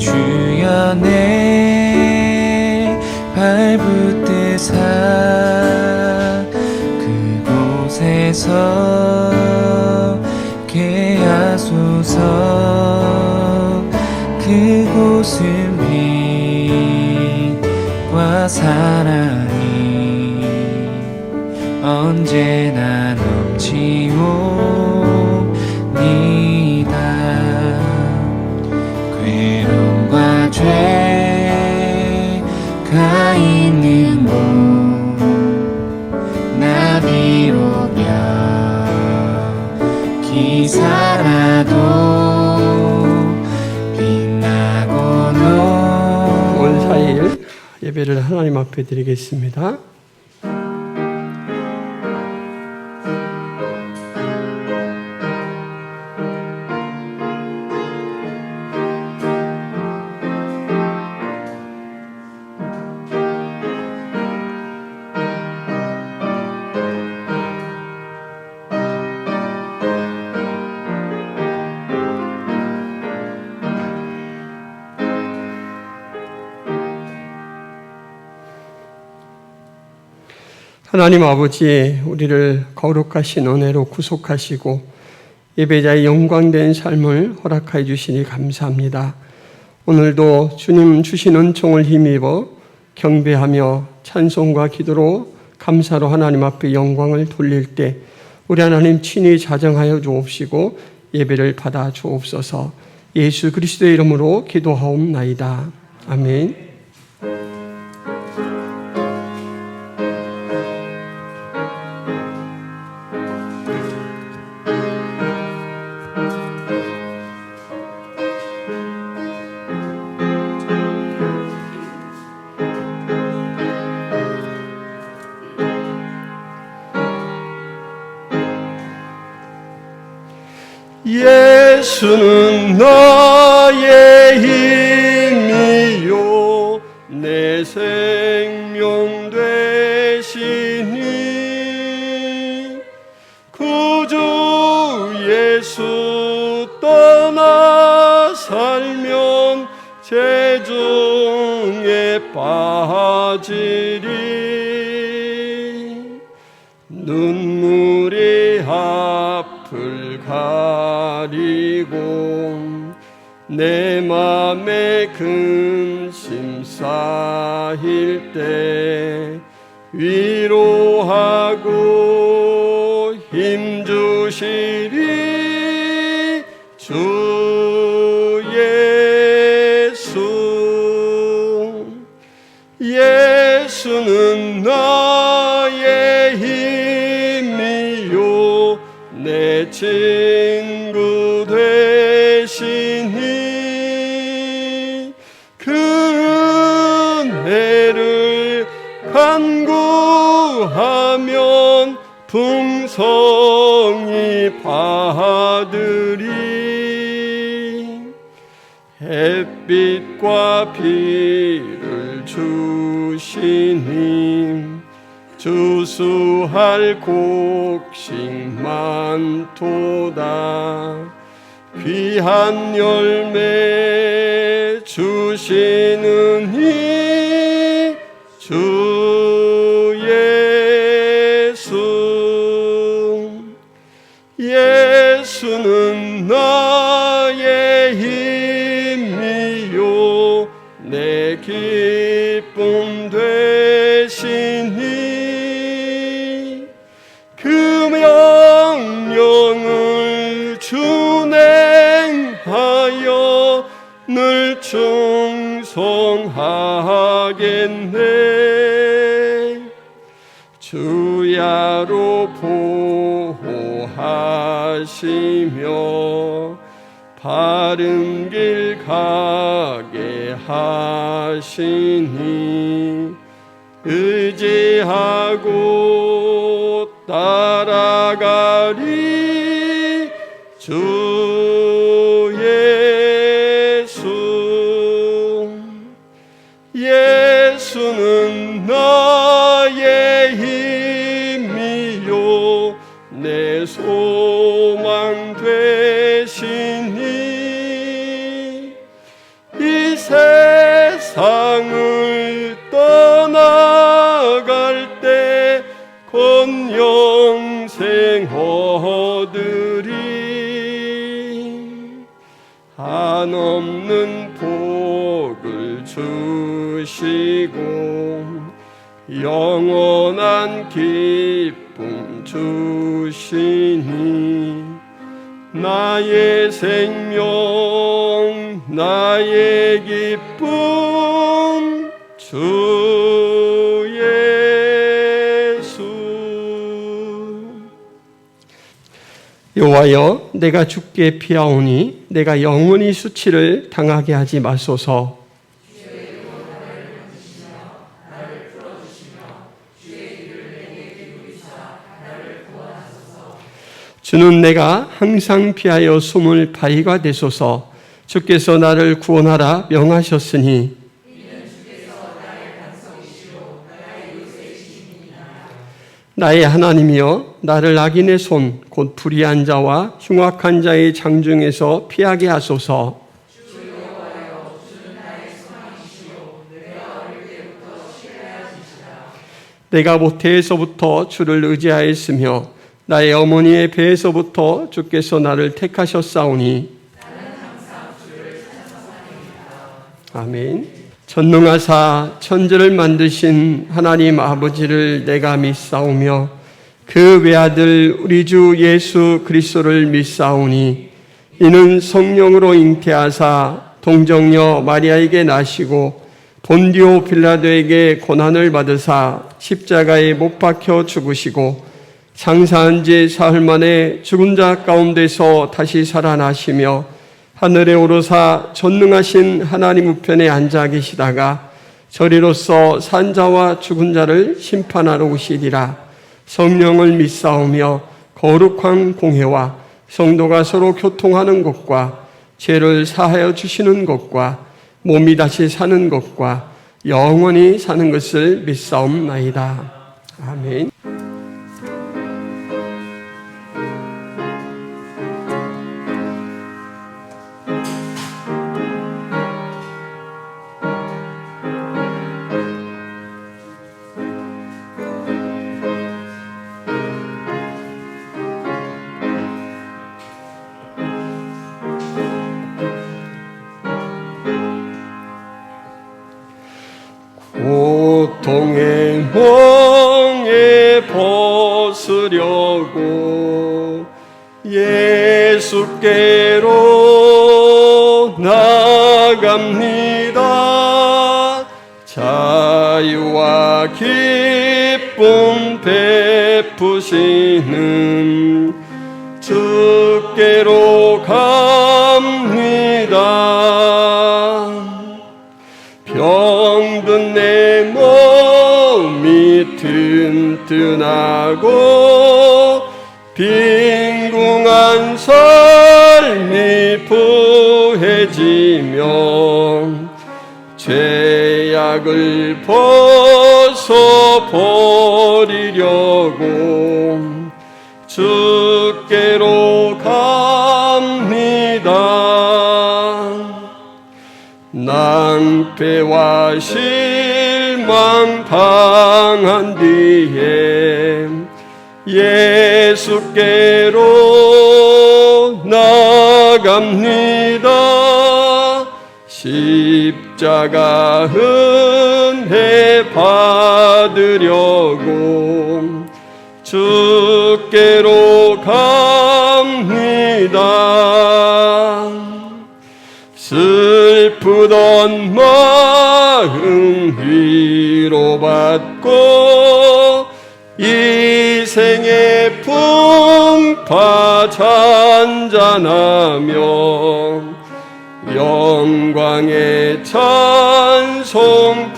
주여 내 발붙드사 그곳에서 개하소서. 그곳은 빛과 사랑이 언제나 넘치옵니다. 괴로움과 죄가 있는 곳 나 비록 기사라도 빛나고는 오늘 4일 예배를 하나님 앞에 드리겠습니다. 하나님 아버지, 우리를 거룩하신 은혜로 구속하시고 예배자의 영광된 삶을 허락하여 주시니 감사합니다. 오늘도 주님 주신 은총을 힘입어 경배하며 찬송과 기도로 감사로 하나님 앞에 영광을 돌릴 때 우리 하나님 친히 자정하여 주옵시고 예배를 받아 주옵소서. 예수 그리스도의 이름으로 기도하옵나이다. 아멘. 예수는 나의 힘이요 내 생명 되시니 구주 예수 떠나 살면 재중에 빠지리 눈물이 앞을 가리고 내 맘에 근심 쌓일 때 위로하고 힘주시리 주 예수. 예수는 나의 힘이요 내 친구 되시니 그 은혜를 간구하면 풍성히 받으리. 햇빛과 비를 주시니 주수할 곡식 많도다. 귀한 열매 주시느니 주 예수. 예수는 나의 힘이요 내 기쁨 되시니 그 명령을 준행하여 늘 충성하겠네. 주야로 보호하시며 바른 길 가게 하시니 의지하고 따라가리 주 예수. 예수는 나의 힘이요 내 소망 되시니 이 한없는 복을 주시고 영원한 기쁨 주시니 나의 생명 나의 기쁨 주 예수. 여호와여, 내가 주께 피하오니 내가 영원히 수치를 당하게 하지 마소서. 주는 내가 항상 피하여 숨을 바위가 되소서. 주께서 나를 구원하라 명하셨으니 나의 하나님이여, 나를 악인의 손 곧 불의한 자와 흉악한 자의 장중에서 피하게 하소서. 내가 모태에서부터 주를 의지하였으며 나의 어머니의 배에서부터 주께서 나를 택하셨사오니 아멘. 전능하사 천지를 만드신 하나님 아버지를 내가 믿사오며 그 외아들 우리 주 예수 그리스도를 믿사오니 이는 성령으로 잉태하사 동정녀 마리아에게 나시고 본디오 빌라도에게 고난을 받으사 십자가에 못 박혀 죽으시고 장사한 지 사흘 만에 죽은 자 가운데서 다시 살아나시며 하늘에 오르사 전능하신 하나님 우편에 앉아 계시다가 저리로서 산자와 죽은 자를 심판하러 오시리라. 성령을 믿사오며 거룩한 공회와 성도가 서로 교통하는 것과 죄를 사하여 주시는 것과 몸이 다시 사는 것과 영원히 사는 것을 믿사옵나이다. 아멘. 고통의 멍에 벗으려고 예수께로 나갑니다. 자유와 기쁨 베푸시는 주께로 갑니다. 병든 내 몸이 튼튼하고 빈궁한 삶이 부해지며 죄악을 벗어버리려고 주께로 갑니다. 낭패와 실망 당한 뒤에 예수께로 나갑니다. 십자가 은혜 받으려고 주께로 갑니다. 슬프던 마음 위로받고 이 생의 풍파 잔잔하며 영광의 찬송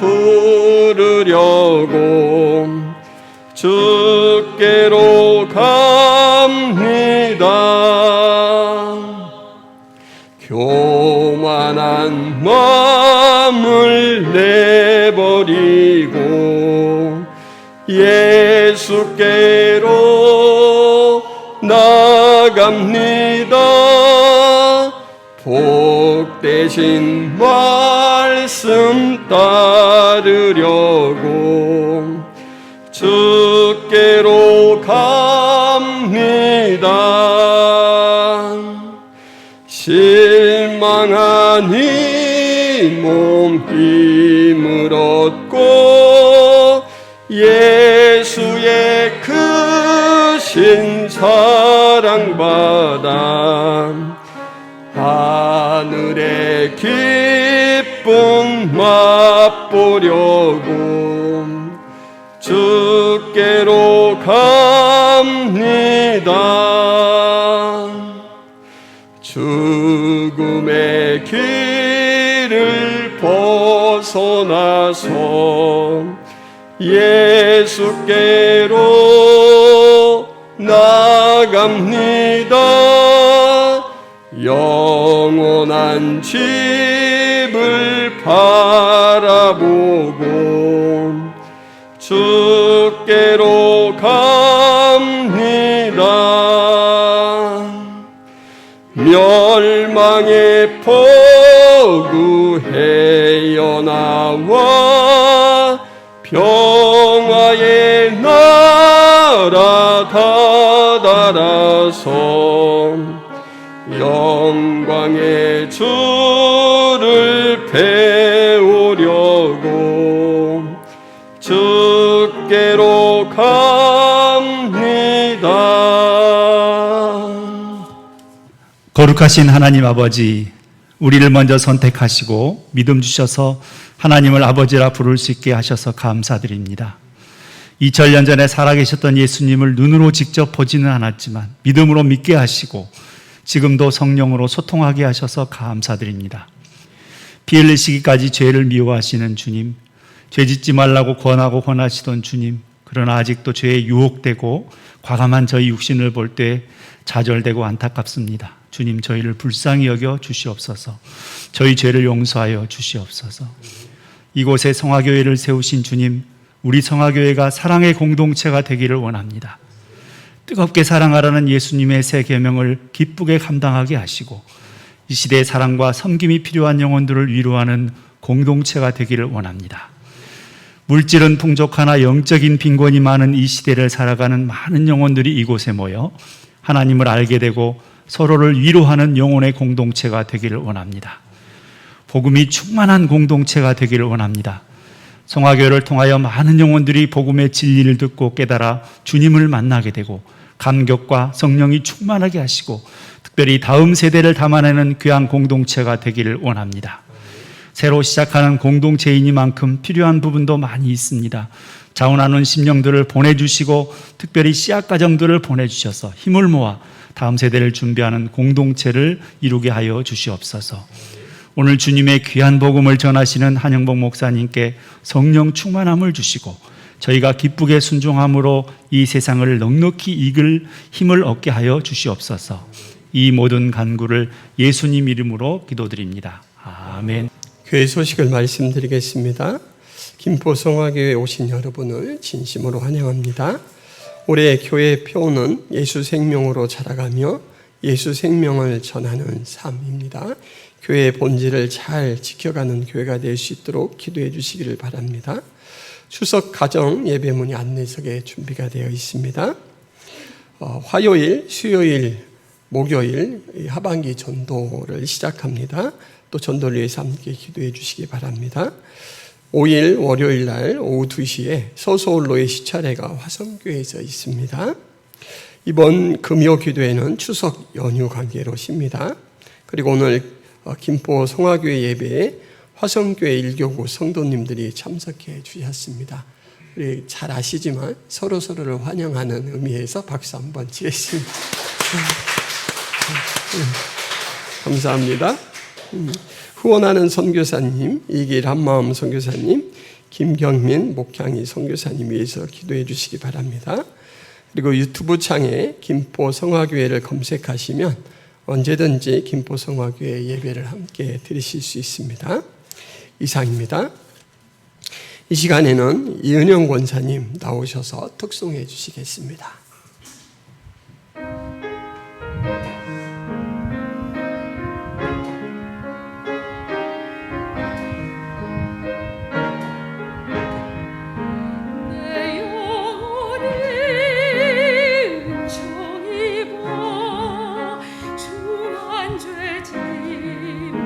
부르려고 주께로 갑니다. 교만한 마음을 내버리고 예수께로 나갑니다. 복되신 말씀 따르려고 주께로 갑니다. 실망 망하니 몸 힘을 얻고 예수의 크신 사랑받아 하늘의 기쁨 맛보려고 주께로 갑니다. 죽음의 길을 벗어나서 예수께로 나갑니다. 영원한 집을 바라보고 주께로 갑니다. 멸망의 포구 헤어나와 평화의 나라 다다라서 영광의 주를 배우려고 주께로 갑니다. 거룩하신 하나님 아버지, 우리를 먼저 선택하시고 믿음 주셔서 하나님을 아버지라 부를 수 있게 하셔서 감사드립니다. 2000년 전에 살아계셨던 예수님을 눈으로 직접 보지는 않았지만 믿음으로 믿게 하시고 지금도 성령으로 소통하게 하셔서 감사드립니다. 피 흘리시기까지 죄를 미워하시는 주님, 죄 짓지 말라고 권하고 권하시던 주님, 그러나 아직도 죄에 유혹되고 과감한 저희 육신을 볼 때 좌절되고 안타깝습니다. 주님, 저희를 불쌍히 여겨 주시옵소서. 저희 죄를 용서하여 주시옵소서. 이곳에 성화교회를 세우신 주님, 우리 성화교회가 사랑의 공동체가 되기를 원합니다. 뜨겁게 사랑하라는 예수님의 새 계명을 기쁘게 감당하게 하시고 이 시대의 사랑과 섬김이 필요한 영혼들을 위로하는 공동체가 되기를 원합니다. 물질은 풍족하나 영적인 빈곤이 많은 이 시대를 살아가는 많은 영혼들이 이곳에 모여 하나님을 알게 되고 서로를 위로하는 영혼의 공동체가 되기를 원합니다. 복음이 충만한 공동체가 되기를 원합니다. 성화교회를 통하여 많은 영혼들이 복음의 진리를 듣고 깨달아 주님을 만나게 되고 감격과 성령이 충만하게 하시고 특별히 다음 세대를 담아내는 귀한 공동체가 되기를 원합니다. 새로 시작하는 공동체이니만큼 필요한 부분도 많이 있습니다. 자원하는 심령들을 보내주시고 특별히 씨앗 가정들을 보내주셔서 힘을 모아 다음 세대를 준비하는 공동체를 이루게 하여 주시옵소서. 오늘 주님의 귀한 복음을 전하시는 한영복 목사님께 성령 충만함을 주시고 저희가 기쁘게 순종함으로 이 세상을 넉넉히 이길 힘을 얻게 하여 주시옵소서. 이 모든 간구를 예수님 이름으로 기도드립니다. 아멘. 교회 소식을 말씀드리겠습니다. 김포성화교회에 오신 여러분을 진심으로 환영합니다. 올해 교회 표는 예수 생명으로 자라가며 예수 생명을 전하는 삶입니다. 교회의 본질을 잘 지켜가는 교회가 될 수 있도록 기도해 주시기를 바랍니다. 추석 가정 예배문이 안내석에 준비가 되어 있습니다. 화요일, 수요일, 목요일 하반기 전도를 시작합니다. 또 전도를 위해서 함께 기도해 주시기 바랍니다. 5일 월요일 날 오후 2시에 서서울로의 시차례가 화성교회에서 있습니다. 이번 금요 기도회는 추석 연휴 관계로 쉽니다. 그리고 오늘 김포 성화교회 예배에 화성교회 1교구 성도님들이 참석해 주셨습니다. 우리 잘 아시지만 서로서로를 환영하는 의미에서 박수 한번 치겠습니다. 감사합니다. 후원하는 선교사님, 이길 한마음 선교사님, 김경민 목향이 선교사님 위해서 기도해 주시기 바랍니다. 그리고 유튜브 창에 김포 성화교회를 검색하시면 언제든지 김포 성화교회 예배를 함께 드리실 수 있습니다. 이상입니다. 이 시간에는 이은영 권사님 나오셔서 특송해 주시겠습니다. 중한 죄짐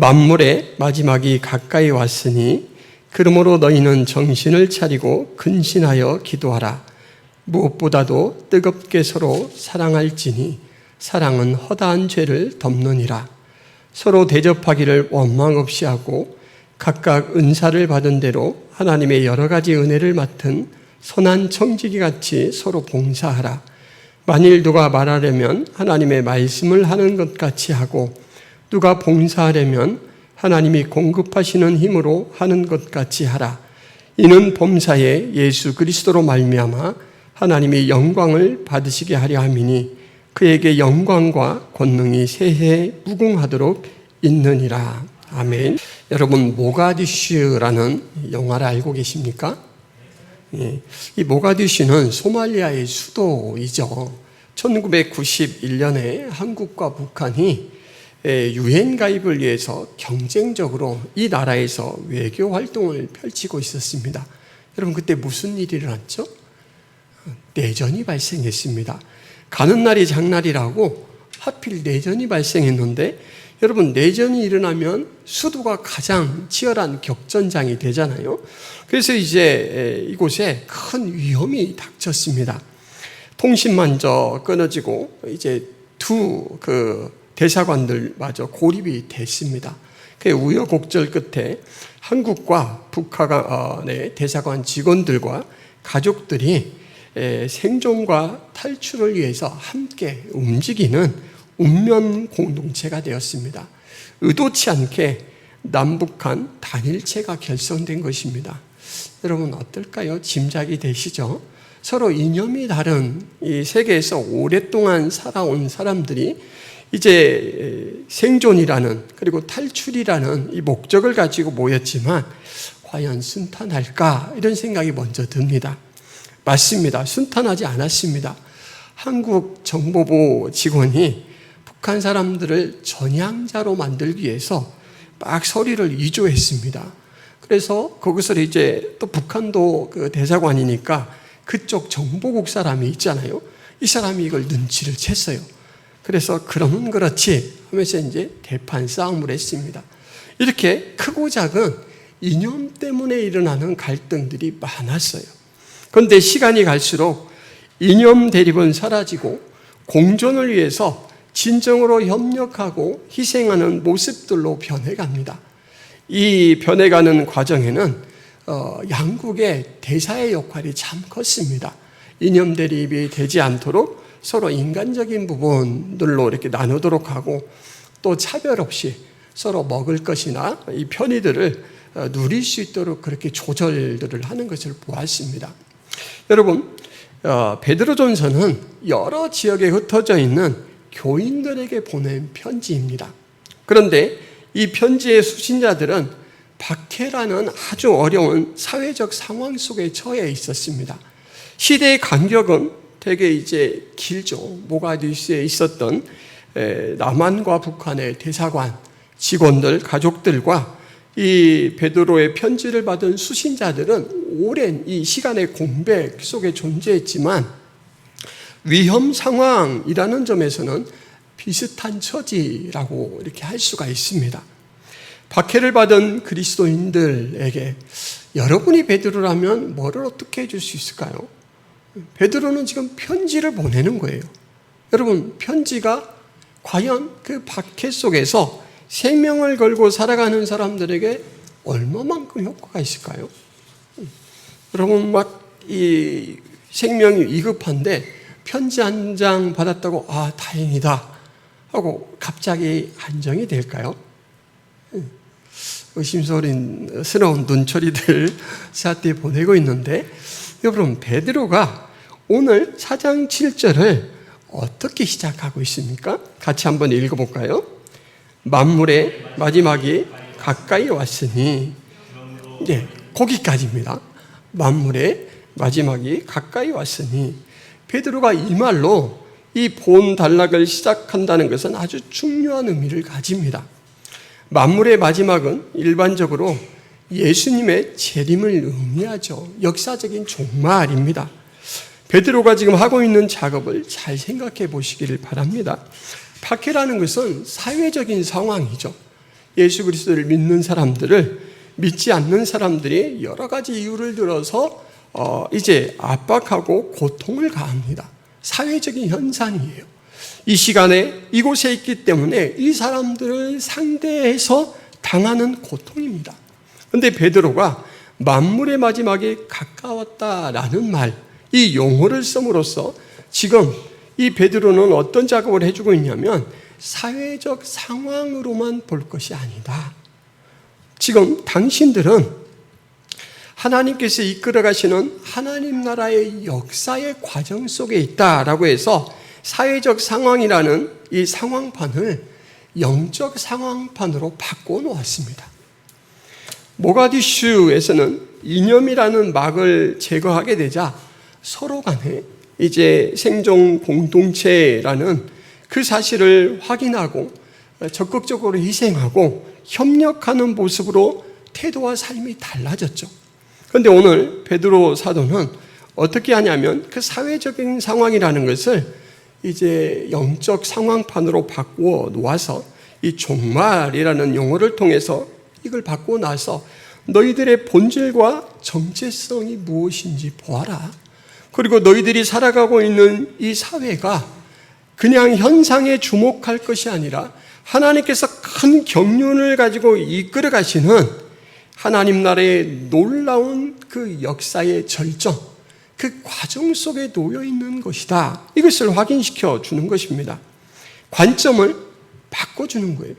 만물의 마지막이 가까이 왔으니 그러므로 너희는 정신을 차리고 근신하여 기도하라. 무엇보다도 뜨겁게 서로 사랑할지니 사랑은 허다한 죄를 덮느니라. 서로 대접하기를 원망 없이 하고 각각 은사를 받은 대로 하나님의 여러 가지 은혜를 맡은 선한 청지기 같이 서로 봉사하라. 만일 누가 말하려면 하나님의 말씀을 하는 것 같이 하고 누가 봉사하려면 하나님이 공급하시는 힘으로 하는 것 같이 하라. 이는 범사에 예수 그리스도로 말미암아 하나님이 영광을 받으시게 하려 함이니 그에게 영광과 권능이 세세 무궁하도록 있느니라. 아멘. 여러분, 모가디슈라는 영화를 알고 계십니까? 예, 이 모가디슈는 소말리아의 수도이죠. 1991년에 한국과 북한이 유엔 가입을 위해서 경쟁적으로 이 나라에서 외교 활동을 펼치고 있었습니다. 여러분, 그때 무슨 일이 일어났죠? 내전이 발생했습니다. 가는 날이 장날이라고 하필 내전이 발생했는데, 여러분, 내전이 일어나면 수도가 가장 치열한 격전장이 되잖아요. 그래서 이제 이곳에 큰 위험이 닥쳤습니다. 통신만저 끊어지고 이제 두 대사관들마저 고립이 됐습니다. 그 우여곡절 끝에 한국과 북한의 대사관 직원들과 가족들이 생존과 탈출을 위해서 함께 움직이는 운명 공동체가 되었습니다. 의도치 않게 남북한 단일체가 결성된 것입니다. 여러분, 어떨까요? 짐작이 되시죠? 서로 이념이 다른 이 세계에서 오랫동안 살아온 사람들이 이제 생존이라는, 그리고 탈출이라는 이 목적을 가지고 모였지만 과연 순탄할까? 이런 생각이 먼저 듭니다. 맞습니다. 순탄하지 않았습니다. 한국 정보부 직원이 북한 사람들을 전향자로 만들기 위해서 막 서류를 위조했습니다. 그래서 거기서 이제 또 북한도 그 대사관이니까 그쪽 정보국 사람이 있잖아요. 이 사람이 이걸 눈치를 챘어요. 그래서 그러면 그렇지 하면서 이제 대판 싸움을 했습니다. 이렇게 크고 작은 이념 때문에 일어나는 갈등들이 많았어요. 그런데 시간이 갈수록 이념 대립은 사라지고 공존을 위해서 진정으로 협력하고 희생하는 모습들로 변해갑니다. 이 변해가는 과정에는 양국의 대사의 역할이 참 컸습니다. 이념 대립이 되지 않도록 서로 인간적인 부분들로 이렇게 나누도록 하고, 또 차별 없이 서로 먹을 것이나 이 편의들을 누릴 수 있도록 그렇게 조절들을 하는 것을 보았습니다. 여러분, 베드로전서는 여러 지역에 흩어져 있는 교인들에게 보낸 편지입니다. 그런데 이 편지의 수신자들은 박해라는 아주 어려운 사회적 상황 속에 처해 있었습니다. 시대의 간격은 되게 이제 길죠. 모가디슈에 있었던 남한과 북한의 대사관 직원들, 가족들과 이 베드로의 편지를 받은 수신자들은 오랜 이 시간의 공백 속에 존재했지만 위험 상황이라는 점에서는 비슷한 처지라고 이렇게 할 수가 있습니다. 박해를 받은 그리스도인들에게 여러분이 베드로라면 뭐를 어떻게 해줄 수 있을까요? 베드로는 지금 편지를 보내는 거예요. 여러분, 편지가 과연 그 박해 속에서 생명을 걸고 살아가는 사람들에게 얼마만큼 효과가 있을까요? 여러분, 막 이 생명이 위급한데 편지 한 장 받았다고 아 다행이다 하고 갑자기 안정이 될까요? 의심스러운 눈초리들 사태 보내고 있는데, 여러분, 베드로가 오늘 4장 7절을 어떻게 시작하고 있습니까? 같이 한번 읽어볼까요? 만물의 마지막이 가까이 왔으니, 네, 거기까지입니다. 만물의 마지막이 가까이 왔으니, 베드로가 이 말로 이 본 단락을 시작한다는 것은 아주 중요한 의미를 가집니다. 만물의 마지막은 일반적으로 예수님의 재림을 의미하죠. 역사적인 종말입니다. 베드로가 지금 하고 있는 작업을 잘 생각해 보시기를 바랍니다. 박해라는 것은 사회적인 상황이죠. 예수 그리스도를 믿는 사람들을 믿지 않는 사람들이 여러 가지 이유를 들어서 이제 압박하고 고통을 가합니다. 사회적인 현상이에요. 이 시간에 이곳에 있기 때문에 이 사람들을 상대해서 당하는 고통입니다. 그런데 베드로가 만물의 마지막에 가까웠다라는 말, 이 용어를 씀으로써 지금 이 베드로는 어떤 작업을 해주고 있냐면 사회적 상황으로만 볼 것이 아니다. 지금 당신들은 하나님께서 이끌어 가시는 하나님 나라의 역사의 과정 속에 있다라고 해서 사회적 상황이라는 이 상황판을 영적 상황판으로 바꿔놓았습니다. 모가디슈에서는 이념이라는 막을 제거하게 되자 서로 간에 이제 생존 공동체라는 그 사실을 확인하고 적극적으로 희생하고 협력하는 모습으로 태도와 삶이 달라졌죠. 그런데 오늘 베드로 사도는 어떻게 하냐면 그 사회적인 상황이라는 것을 이제 영적 상황판으로 바꾸어 놓아서 이 종말이라는 용어를 통해서 이걸 바꾸어 나서 너희들의 본질과 정체성이 무엇인지 보아라. 그리고 너희들이 살아가고 있는 이 사회가 그냥 현상에 주목할 것이 아니라 하나님께서 큰 경륜을 가지고 이끌어 가시는 하나님 나라의 놀라운 그 역사의 절정, 그 과정 속에 놓여 있는 것이다. 이것을 확인시켜 주는 것입니다. 관점을 바꿔주는 거예요.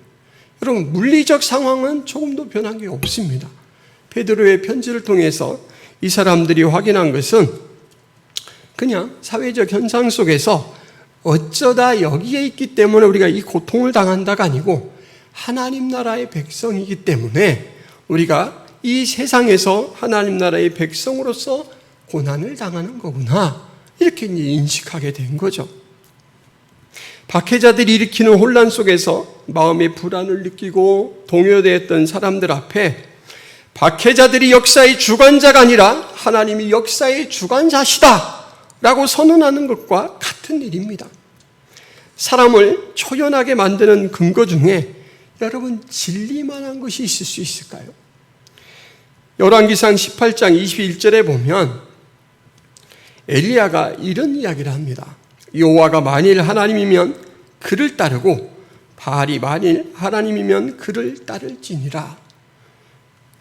여러분, 물리적 상황은 조금도 변한 게 없습니다. 베드로의 편지를 통해서 이 사람들이 확인한 것은 그냥 사회적 현상 속에서 어쩌다 여기에 있기 때문에 우리가 이 고통을 당한다가 아니고 하나님 나라의 백성이기 때문에 우리가 이 세상에서 하나님 나라의 백성으로서 고난을 당하는 거구나, 이렇게 인식하게 된 거죠. 박해자들이 일으키는 혼란 속에서 마음의 불안을 느끼고 동요되었던 사람들 앞에 박해자들이 역사의 주관자가 아니라 하나님이 역사의 주관자시다 라고 선언하는 것과 같은 일입니다. 사람을 초연하게 만드는 근거 중에 여러분, 진리만한 것이 있을 수 있을까요? 열왕기상 18장 21절에 보면 엘리야가 이런 이야기를 합니다. 여호와가 만일 하나님이면 그를 따르고 바알이 만일 하나님이면 그를 따를지니라.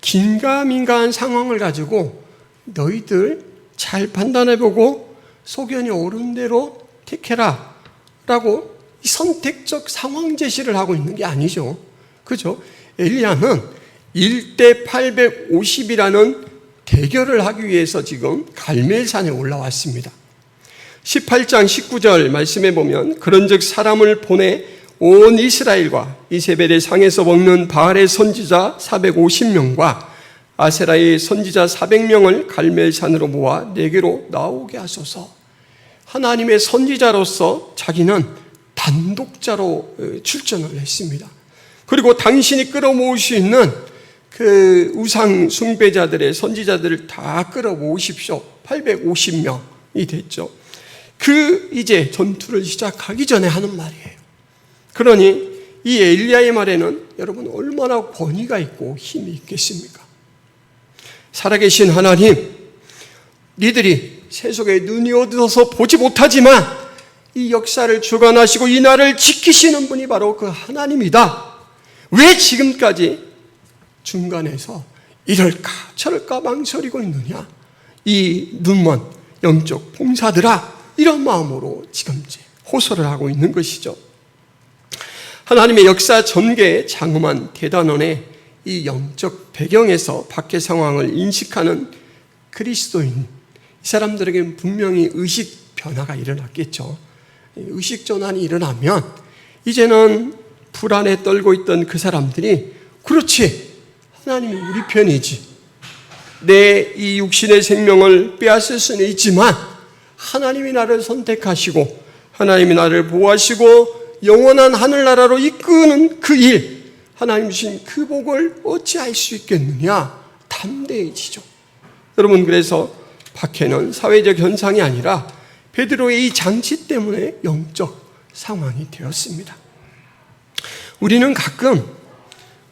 긴가민가한 상황을 가지고 너희들 잘 판단해보고 소견이 옳은 대로 택해라 라고 선택적 상황 제시를 하고 있는 게 아니죠. 그죠? 엘리야는 1대 850이라는 대결을 하기 위해서 지금 갈멜산에 올라왔습니다. 18장 19절 말씀에 보면 그런즉 사람을 보내 온 이스라엘과 이세벨의 상에서 먹는 바알의 선지자 450명과 아세라의 선지자 400명을 갈멜산으로 모아 내게로 나오게 하소서. 하나님의 선지자로서 자기는 단독자로 출전을 했습니다. 그리고 당신이 끌어모을 수 있는 그 우상 숭배자들의 선지자들을 다 끌어모으십시오. 850명이 됐죠. 이제 전투를 시작하기 전에 하는 말이에요. 그러니 이 엘리야의 말에는 여러분 얼마나 권위가 있고 힘이 있겠습니까? 살아계신 하나님, 니들이 세속에 눈이 어두워서 보지 못하지만 이 역사를 주관하시고 이 나라를 지키시는 분이 바로 그 하나님이다. 왜 지금까지 중간에서 이럴까 저럴까 망설이고 있느냐? 이 눈먼 영적 봉사들아, 이런 마음으로 지금 이제 호소를 하고 있는 것이죠. 하나님의 역사 전개의 장엄한 대단원의 이 영적 배경에서 밖의 상황을 인식하는 그리스도인, 이 사람들에게는 분명히 의식 변화가 일어났겠죠. 의식 전환이 일어나면 이제는 불안에 떨고 있던 그 사람들이 그렇지, 하나님이 우리 편이지. 내 이 육신의 생명을 빼앗을 수는 있지만 하나님이 나를 선택하시고 하나님이 나를 보호하시고 영원한 하늘나라로 이끄는 그 일, 하나님 주신 그 복을 어찌할 수 있겠느냐? 담대해지죠. 여러분, 그래서 박해는 사회적 현상이 아니라 베드로의 이 장치 때문에 영적 상황이 되었습니다. 우리는 가끔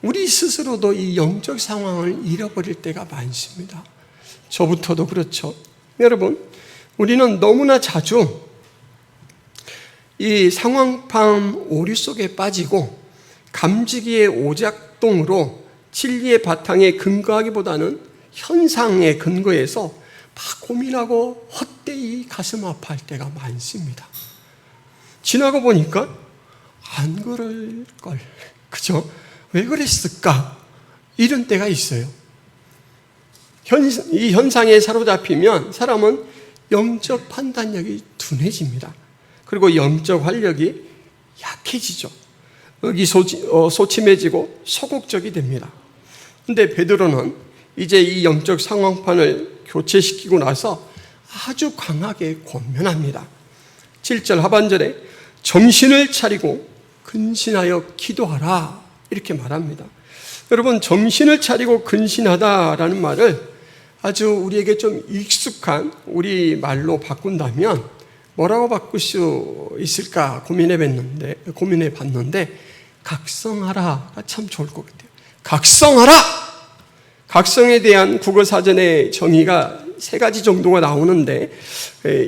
우리 스스로도 이 영적 상황을 잃어버릴 때가 많습니다. 저부터도 그렇죠. 여러분, 우리는 너무나 자주 이 상황판 오류 속에 빠지고 감지기의 오작동으로 진리의 바탕에 근거하기보다는 현상에 근거해서 막 고민하고 헛되이 가슴 아파할 때가 많습니다. 지나고 보니까 안 그럴 걸, 그죠? 왜 그랬을까? 이런 때가 있어요. 이 현상에 사로잡히면 사람은 영적 판단력이 둔해집니다. 그리고 영적 활력이 약해지죠. 의기소침해지고 소극적이 됩니다. 그런데 베드로는 이제 이 영적 상황판을 교체시키고 나서 아주 강하게 권면합니다. 7절 하반절에 정신을 차리고 근신하여 기도하라 이렇게 말합니다. 여러분, 정신을 차리고 근신하다라는 말을 아주 우리에게 좀 익숙한 우리 말로 바꾼다면 뭐라고 바꿀 수 있을까 고민해 봤는데 각성하라가 참 좋을 것 같아요. 각성하라! 각성에 대한 국어사전의 정의가 3가지 정도가 나오는데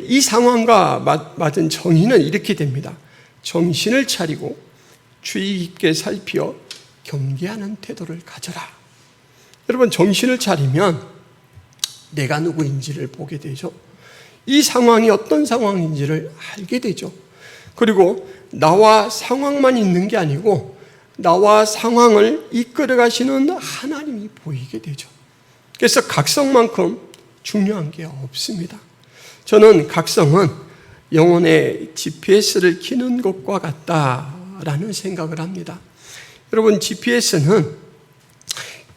이 상황과 맞은 정의는 이렇게 됩니다. 정신을 차리고 주의 깊게 살피어 경계하는 태도를 가져라. 여러분, 정신을 차리면 내가 누구인지를 보게 되죠. 이 상황이 어떤 상황인지를 알게 되죠. 그리고 나와 상황만 있는 게 아니고 나와 상황을 이끌어 가시는 하나님이 보이게 되죠. 그래서 각성만큼 중요한 게 없습니다. 저는 각성은 영혼의 GPS를 키는 것과 같다라는 생각을 합니다. 여러분, GPS는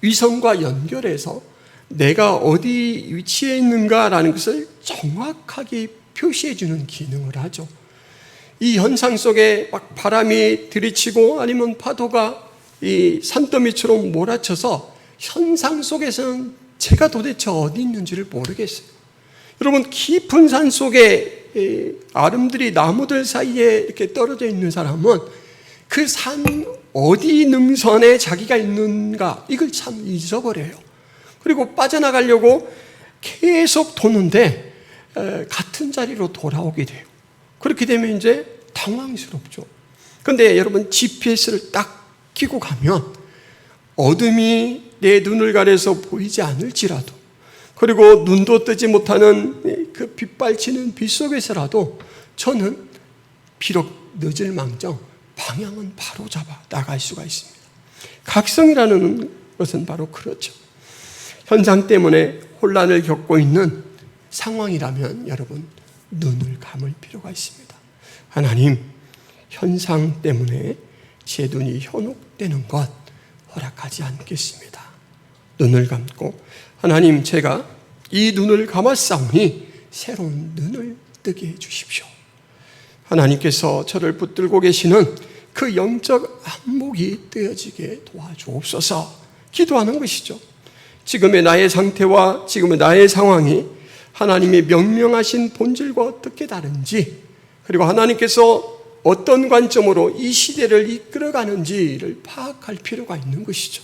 위성과 연결해서 내가 어디 위치에 있는가라는 것을 정확하게 표시해 주는 기능을 하죠. 이 현상 속에 막 바람이 들이치고 아니면 파도가 이 산더미처럼 몰아쳐서 현상 속에서는 제가 도대체 어디 있는지를 모르겠어요. 여러분, 깊은 산 속에 아름드리 나무들 사이에 이렇게 떨어져 있는 사람은 그 산 어디 능선에 자기가 있는가 이걸 참 잊어버려요. 그리고 빠져나가려고 계속 도는데 같은 자리로 돌아오게 돼요. 그렇게 되면 이제 당황스럽죠. 그런데 여러분, GPS를 딱 끼고 가면 어둠이 내 눈을 가려서 보이지 않을지라도, 그리고 눈도 뜨지 못하는 그 빗발치는 빛 속에서라도 저는 비록 늦을 망정 방향은 바로 잡아 나갈 수가 있습니다. 각성이라는 것은 바로 그렇죠. 현상 때문에 혼란을 겪고 있는 상황이라면 여러분, 눈을 감을 필요가 있습니다. 하나님, 현상 때문에 제 눈이 현혹되는 것 허락하지 않겠습니다. 눈을 감고 하나님, 제가 이 눈을 감았사오니 새로운 눈을 뜨게 해주십시오. 하나님께서 저를 붙들고 계시는 그 영적 안목이 뜨여지게 도와주옵소서 기도하는 것이죠. 지금의 나의 상태와 지금의 나의 상황이 하나님의 명명하신 본질과 어떻게 다른지, 그리고 하나님께서 어떤 관점으로 이 시대를 이끌어가는지를 파악할 필요가 있는 것이죠.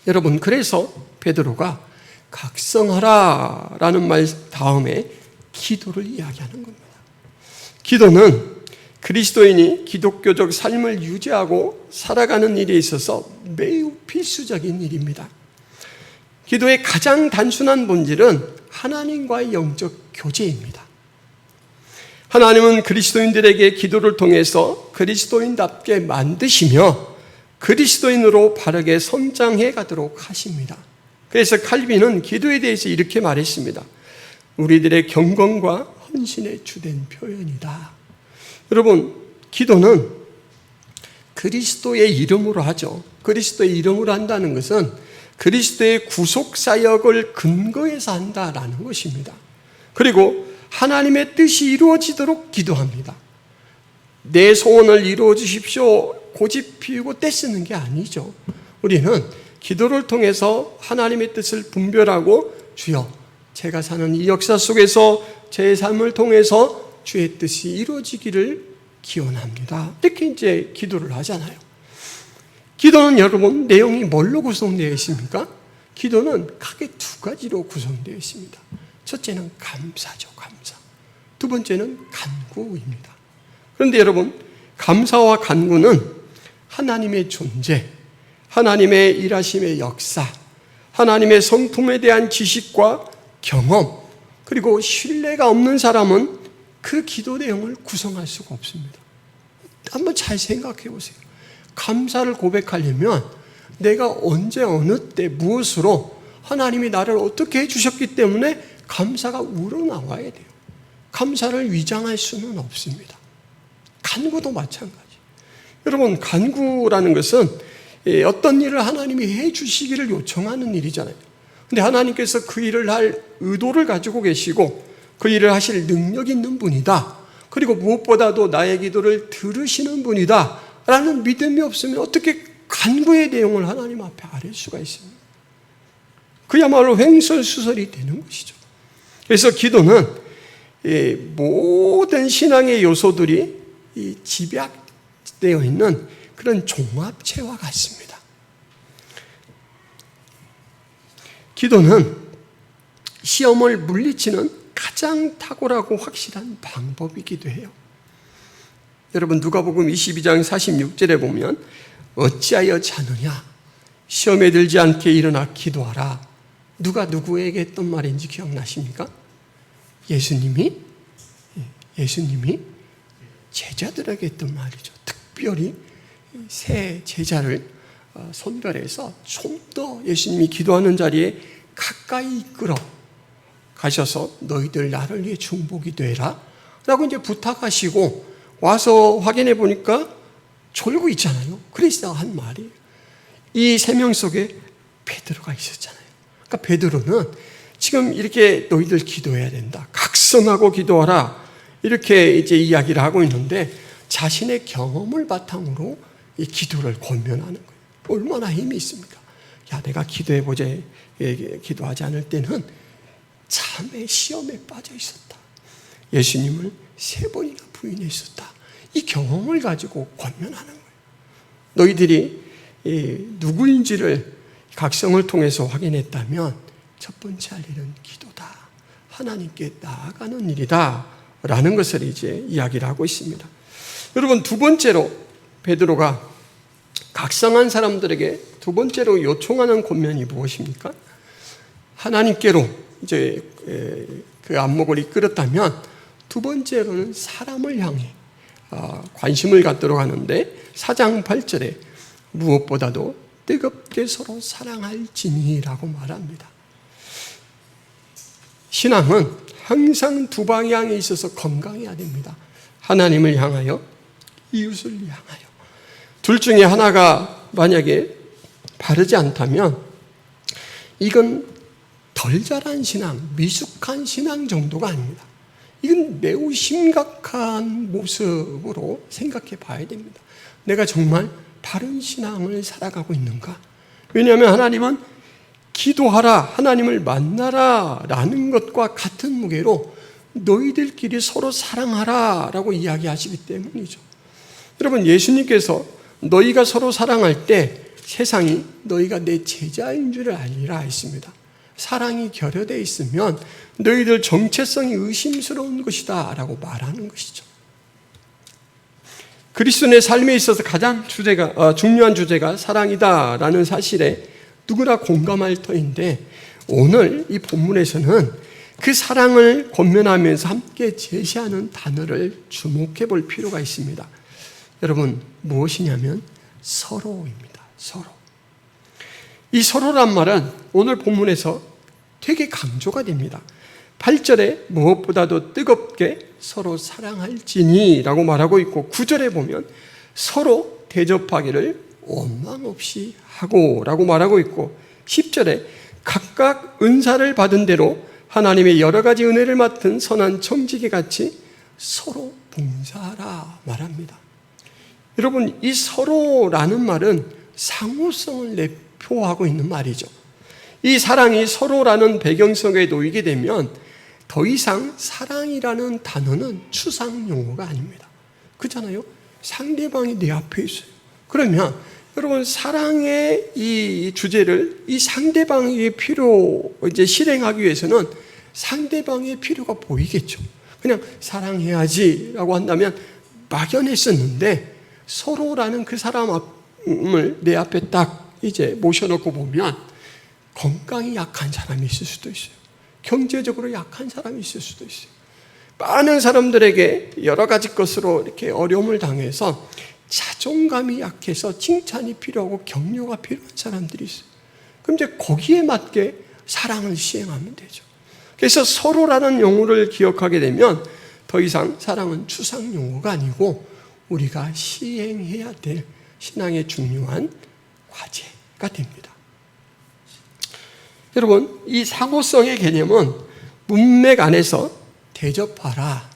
여러분, 그래서 베드로가 각성하라라는 말 다음에 기도를 이야기하는 겁니다. 기도는 그리스도인이 기독교적 삶을 유지하고 살아가는 일에 있어서 매우 필수적인 일입니다. 기도의 가장 단순한 본질은 하나님과의 영적 교제입니다. 하나님은 그리스도인들에게 기도를 통해서 그리스도인답게 만드시며 그리스도인으로 바르게 성장해 가도록 하십니다. 그래서 칼빈은 기도에 대해서 이렇게 말했습니다. 우리들의 경건과 헌신의 주된 표현이다. 여러분, 기도는 그리스도의 이름으로 하죠. 그리스도의 이름으로 한다는 것은 그리스도의 구속사역을 근거해서 한다라는 것입니다. 그리고 하나님의 뜻이 이루어지도록 기도합니다. 내 소원을 이루어 주십시오 고집 피우고 떼쓰는 게 아니죠. 우리는 기도를 통해서 하나님의 뜻을 분별하고 주여, 제가 사는 이 역사 속에서 제 삶을 통해서 주의 뜻이 이루어지기를 기원합니다. 이렇게 이제 기도를 하잖아요. 기도는 여러분 내용이 뭘로 구성되어 있습니까? 기도는 크게 두 가지로 구성되어 있습니다. 첫째는 감사죠, 감사. 두 번째는 간구입니다. 그런데 여러분, 감사와 간구는 하나님의 존재, 하나님의 일하심의 역사, 하나님의 성품에 대한 지식과 경험, 그리고 신뢰가 없는 사람은 그 기도 내용을 구성할 수가 없습니다. 한번 잘 생각해 보세요. 감사를 고백하려면 내가 언제 어느 때 무엇으로 하나님이 나를 어떻게 해주셨기 때문에 감사가 우러나와야 돼요. 감사를 위장할 수는 없습니다. 간구도 마찬가지. 여러분, 간구라는 것은 어떤 일을 하나님이 해주시기를 요청하는 일이잖아요. 근데 하나님께서 그 일을 할 의도를 가지고 계시고 그 일을 하실 능력 있는 분이다. 그리고 무엇보다도 나의 기도를 들으시는 분이다 라는 믿음이 없으면 어떻게 간구의 내용을 하나님 앞에 아뢰 수가 있습니까? 그야말로 횡설수설이 되는 것이죠. 그래서 기도는 모든 신앙의 요소들이 집약되어 있는 그런 종합체와 같습니다. 기도는 시험을 물리치는 가장 탁월하고 확실한 방법이기도 해요. 여러분, 누가복음 22장 46절에 보면 어찌하여 자느냐, 시험에 들지 않게 일어나 기도하라. 누가 누구에게 했던 말인지 기억나십니까? 예수님이 제자들에게 했던 말이죠. 특별히 새 제자를 선별해서 좀 더 예수님이 기도하는 자리에 가까이 이끌어 가셔서 너희들 나를 위해 중보기 되라 라고 이제 부탁하시고 와서 확인해 보니까 졸고 있잖아요. 그래서 한 말이, 이 세 명 속에 베드로가 있었잖아요. 그러니까 베드로는 지금 이렇게 너희들 기도해야 된다, 각성하고 기도하라, 이렇게 이제 이야기를 하고 있는데 자신의 경험을 바탕으로 이 기도를 권면하는 거예요. 얼마나 힘이 있습니까? 야, 내가 기도해보자, 기도하지 않을 때는 참에 시험에 빠져 있었다. 예수님을 3번이나 부인했었다. 이 경험을 가지고 권면하는 거예요. 너희들이 누구인지를 각성을 통해서 확인했다면 첫 번째 할 일은 기도다. 하나님께 나아가는 일이다. 라는 것을 이제 이야기를 하고 있습니다. 여러분, 두 번째로 베드로가 각성한 사람들에게 두 번째로 요청하는 권면이 무엇입니까? 하나님께로 이제 그 안목을 이끌었다면 두 번째로는 사람을 향해 관심을 갖도록 하는데 4장 8절에 무엇보다도 뜨겁게 서로 사랑할지니라고 말합니다. 신앙은 항상 두 방향에 있어서 건강해야 됩니다. 하나님을 향하여, 이웃을 향하여. 둘 중에 하나가 만약에 바르지 않다면 이건 덜 자란 신앙, 미숙한 신앙 정도가 아닙니다. 이건 매우 심각한 모습으로 생각해 봐야 됩니다. 내가 정말 바른 신앙을 살아가고 있는가? 왜냐하면 하나님은 기도하라, 하나님을 만나라 라는 것과 같은 무게로 너희들끼리 서로 사랑하라 라고 이야기하시기 때문이죠. 여러분, 예수님께서 너희가 서로 사랑할 때 세상이 너희가 내 제자인 줄 알리라 했습니다. 사랑이 결여되어 있으면 너희들 정체성이 의심스러운 것이다 라고 말하는 것이죠. 그리스도인의 삶에 있어서 가장 중요한 주제가 사랑이다 라는 사실에 누구나 공감할 터인데, 오늘 이 본문에서는 그 사랑을 권면하면서 함께 제시하는 단어를 주목해 볼 필요가 있습니다. 여러분, 무엇이냐면 서로입니다. 서로. 이 서로란 말은 오늘 본문에서 되게 강조가 됩니다. 8절에 무엇보다도 뜨겁게 서로 사랑할지니 라고 말하고 있고, 9절에 보면 서로 대접하기를 원망 없이 하고 라고 말하고 있고, 10절에 각각 은사를 받은 대로 하나님의 여러 가지 은혜를 맡은 선한 청지기 같이 서로 봉사하라 말합니다. 여러분, 이 서로라는 말은 상호성을 내포하고 있는 말이죠. 이 사랑이 서로라는 배경 속에 놓이게 되면 더 이상 사랑이라는 단어는 추상 용어가 아닙니다. 그렇잖아요. 상대방이 내 앞에 있어요. 그러면 여러분, 사랑의 이 주제를 이 상대방의 필요 이제 실행하기 위해서는 상대방의 필요가 보이겠죠. 그냥 사랑해야지라고 한다면 막연했었는데 서로라는 그 사람을 내 앞에 딱 이제 모셔놓고 보면 건강이 약한 사람이 있을 수도 있어요. 경제적으로 약한 사람이 있을 수도 있어요. 많은 사람들에게 여러 가지 것으로 이렇게 어려움을 당해서 자존감이 약해서 칭찬이 필요하고 격려가 필요한 사람들이 있어요. 그럼 이제 거기에 맞게 사랑을 시행하면 되죠. 그래서 서로라는 용어를 기억하게 되면 더 이상 사랑은 추상 용어가 아니고 우리가 시행해야 될 신앙의 중요한 과제가 됩니다. 여러분, 이 상호성의 개념은 문맥 안에서 대접하라,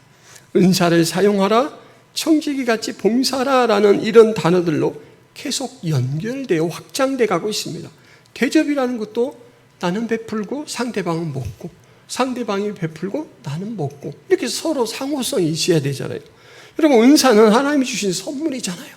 은사를 사용하라, 청지기같이 봉사라라는 이런 단어들로 계속 연결되어 확장돼 가고 있습니다. 대접이라는 것도 나는 베풀고 상대방은 먹고, 상대방이 베풀고 나는 먹고, 이렇게 서로 상호성이 있어야 되잖아요. 여러분, 은사는 하나님이 주신 선물이잖아요.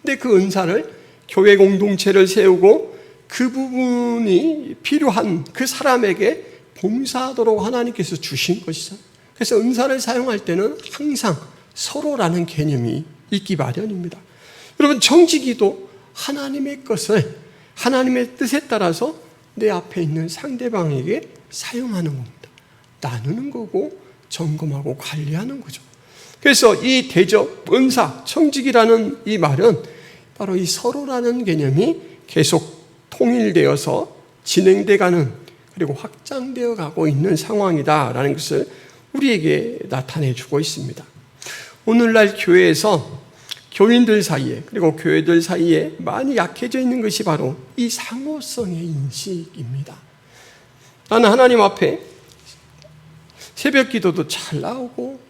근데 그 은사를 교회 공동체를 세우고 그 부분이 필요한 그 사람에게 봉사하도록 하나님께서 주신 것이잖아요. 그래서 은사를 사용할 때는 항상 서로라는 개념이 있기 마련입니다. 여러분, 청지기도 하나님의 것을 하나님의 뜻에 따라서 내 앞에 있는 상대방에게 사용하는 겁니다. 나누는 거고 점검하고 관리하는 거죠. 그래서 이 대접, 은사, 청지기라는 이 말은 바로 이 서로라는 개념이 계속 통일되어서 진행돼 가는, 그리고 확장되어 가고 있는 상황이다라는 것을 우리에게 나타내 주고 있습니다. 오늘날 교회에서 교인들 사이에 그리고 교회들 사이에 많이 약해져 있는 것이 바로 이 상호성의 인식입니다. 나는 하나님 앞에 새벽 기도도 잘 나오고,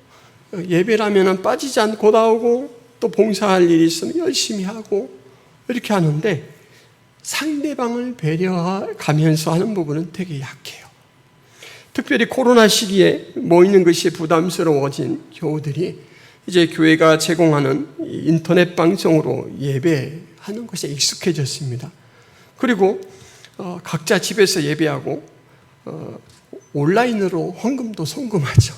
예배라면 빠지지 않고 나오고, 또 봉사할 일이 있으면 열심히 하고, 이렇게 하는데 상대방을 배려가면서 하는 부분은 되게 약해요. 특별히 코로나 시기에 모이는 것이 부담스러워진 교우들이 이제 교회가 제공하는 인터넷 방송으로 예배하는 것에 익숙해졌습니다. 그리고 각자 집에서 예배하고 온라인으로 헌금도 송금하죠.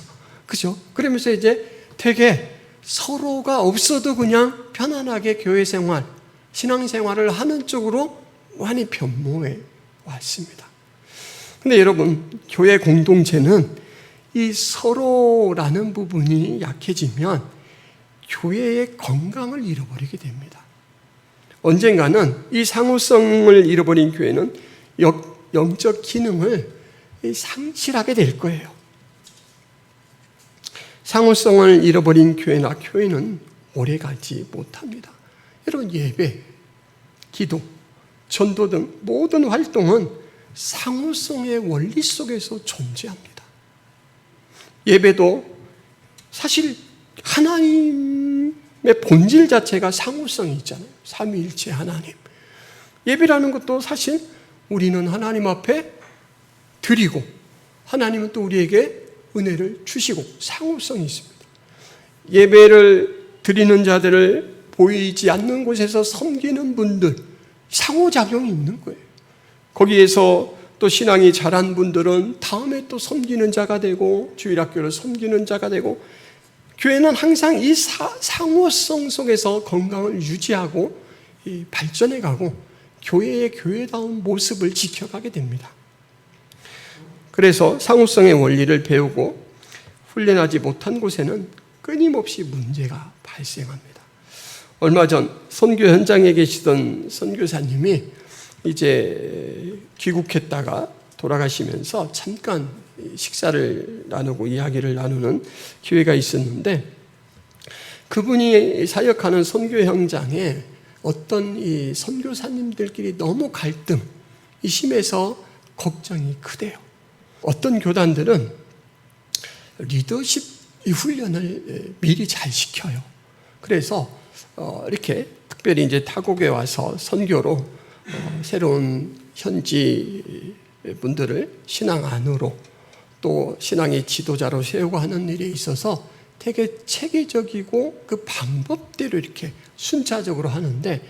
그죠? 그러면서 이제 되게 서로가 없어도 그냥 편안하게 교회 생활, 신앙 생활을 하는 쪽으로 많이 변모해 왔습니다. 근데 여러분, 교회 공동체는 이 서로라는 부분이 약해지면 교회의 건강을 잃어버리게 됩니다. 언젠가는 이 상호성을 잃어버린 교회는 영적 기능을 상실하게 될 거예요. 상호성을 잃어버린 교회나 교회는 오래가지 못합니다. 여러분, 예배, 기도, 전도 등 모든 활동은 상호성의 원리 속에서 존재합니다. 예배도 사실 하나님의 본질 자체가 상호성이 있잖아요. 삼위일체 하나님. 예배라는 것도 사실 우리는 하나님 앞에 드리고 하나님은 또 우리에게 은혜를 주시고 상호성이 있습니다. 예배를 드리는 자들을 보이지 않는 곳에서 섬기는 분들, 상호작용이 있는 거예요. 거기에서 또 신앙이 자란 분들은 다음에 또 섬기는 자가 되고 주일학교를 섬기는 자가 되고, 교회는 항상 이 상호성 속에서 건강을 유지하고 발전해가고 교회의 교회다운 모습을 지켜가게 됩니다. 그래서 상호성의 원리를 배우고 훈련하지 못한 곳에는 끊임없이 문제가 발생합니다. 얼마 전 선교 현장에 계시던 선교사님이 이제 귀국했다가 돌아가시면서 잠깐 식사를 나누고 이야기를 나누는 기회가 있었는데, 그분이 사역하는 선교 현장에 어떤 이 선교사님들끼리 너무 갈등이 심해서 걱정이 크대요. 어떤 교단들은 리더십 훈련을 미리 잘 시켜요. 그래서 이렇게 특별히 이제 타국에 와서 선교로 새로운 현지 분들을 신앙 안으로 또 신앙의 지도자로 세우고 하는 일에 있어서 되게 체계적이고 그 방법대로 이렇게 순차적으로 하는데,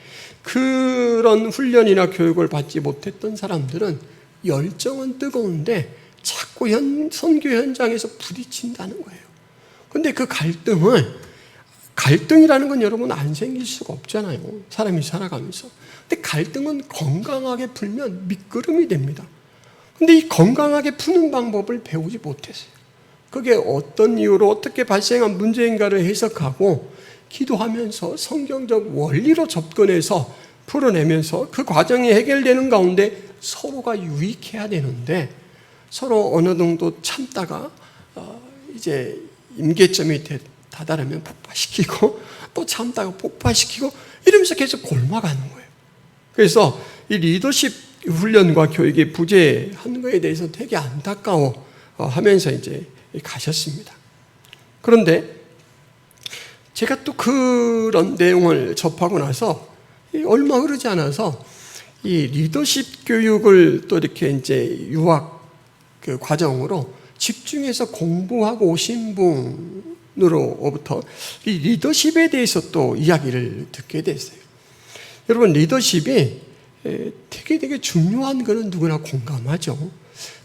그런 훈련이나 교육을 받지 못했던 사람들은 열정은 뜨거운데 자꾸 선교 현장에서 부딪힌다는 거예요. 근데 그 갈등이라는 건 여러분 안 생길 수가 없잖아요. 사람이 살아가면서. 근데 갈등은 건강하게 풀면 밑거름이 됩니다. 근데 이 건강하게 푸는 방법을 배우지 못했어요. 그게 어떤 이유로 어떻게 발생한 문제인가를 해석하고 기도하면서 성경적 원리로 접근해서 풀어내면서 그 과정이 해결되는 가운데 서로가 유익해야 되는데, 서로 어느 정도 참다가 이제 임계점이 다다르면 폭파시키고, 또 참다가 폭파시키고, 이러면서 계속 골마가는 거예요. 그래서 이 리더십 훈련과 교육이 부재한 거에 대해서 되게 안타까워 하면서 이제 가셨습니다. 그런데 제가 또 그런 내용을 접하고 나서 얼마 흐르지 않아서 이 리더십 교육을 또 이렇게 이제 유학 그 과정으로 집중해서 공부하고 오신 분으로부터 이 리더십에 대해서 또 이야기를 듣게 됐어요. 여러분, 리더십이 되게 중요한 거는 누구나 공감하죠.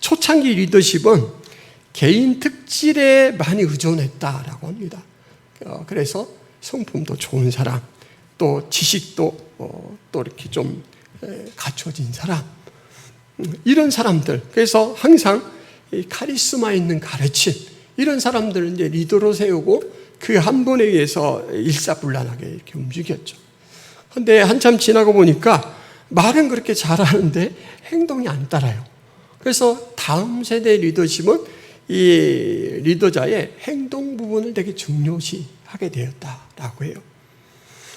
초창기 리더십은 개인 특질에 많이 의존했다라고 합니다. 그래서 성품도 좋은 사람, 또 지식도 또 이렇게 좀 갖춰진 사람, 이런 사람들, 그래서 항상 카리스마 있는 가르침, 이런 사람들을 이제 리더로 세우고 그 한 분에 의해서 일사불란하게 이렇게 움직였죠. 그런데 한참 지나고 보니까 말은 그렇게 잘하는데 행동이 안 따라요. 그래서 다음 세대 리더십은 이 리더자의 행동 부분을 되게 중요시하게 되었다라고 해요.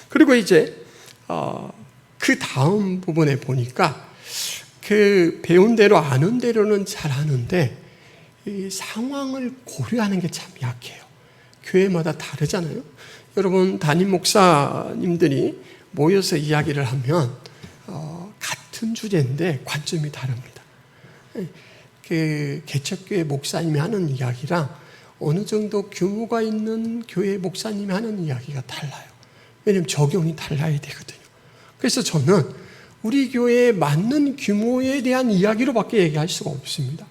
그리고 이제 그 다음 부분에 보니까 그 배운 대로 아는 대로는 잘하는데 이 상황을 고려하는 게 참 약해요. 교회마다 다르잖아요. 여러분, 담임 목사님들이 모여서 이야기를 하면 같은 주제인데 관점이 다릅니다. 그 개척교회 목사님이 하는 이야기랑 어느 정도 규모가 있는 교회 목사님이 하는 이야기가 달라요. 왜냐하면 적용이 달라야 되거든요. 그래서 저는 우리 교회에 맞는 규모에 대한 이야기로밖에 얘기할 수가 없습니다.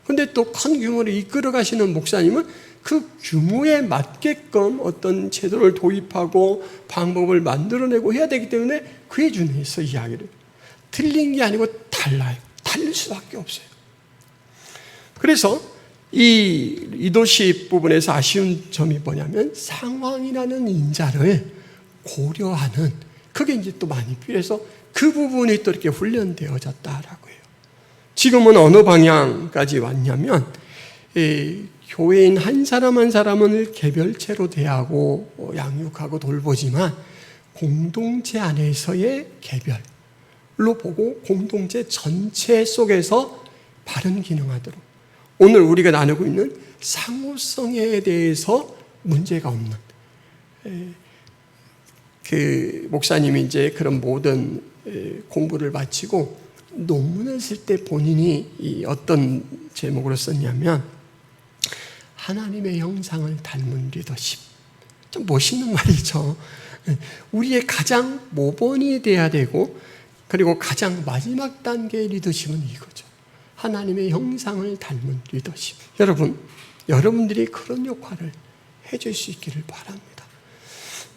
그런데 또 큰 규모를 이끌어 가시는 목사님은 그 규모에 맞게끔 어떤 제도를 도입하고 방법을 만들어내고 해야 되기 때문에 그에 준해서 이야기를, 틀린 게 아니고 달라요. 달릴 수밖에 없어요. 그래서 이 리더십 부분에서 아쉬운 점이 뭐냐면 상황이라는 인자를 고려하는, 그게 이제 또 많이 필요해서 그 부분이 또 이렇게 훈련되어졌다라고 해요. 지금은 어느 방향까지 왔냐면 교회인 한 사람 한 사람을 개별체로 대하고 양육하고 돌보지만 공동체 안에서의 개별로 보고 공동체 전체 속에서 바른 기능하도록, 오늘 우리가 나누고 있는 상호성에 대해서 문제가 없는, 그 목사님이 이제 그런 모든 공부를 마치고 논문을 쓸 때 본인이 어떤 제목으로 썼냐면 하나님의 형상을 닮은 리더십. 좀 멋있는 말이죠. 우리의 가장 모본이 돼야 되고, 그리고 가장 마지막 단계의 리더십은 이거죠. 하나님의 형상을 닮은 리더십. 여러분들이 그런 역할을 해줄 수 있기를 바랍니다.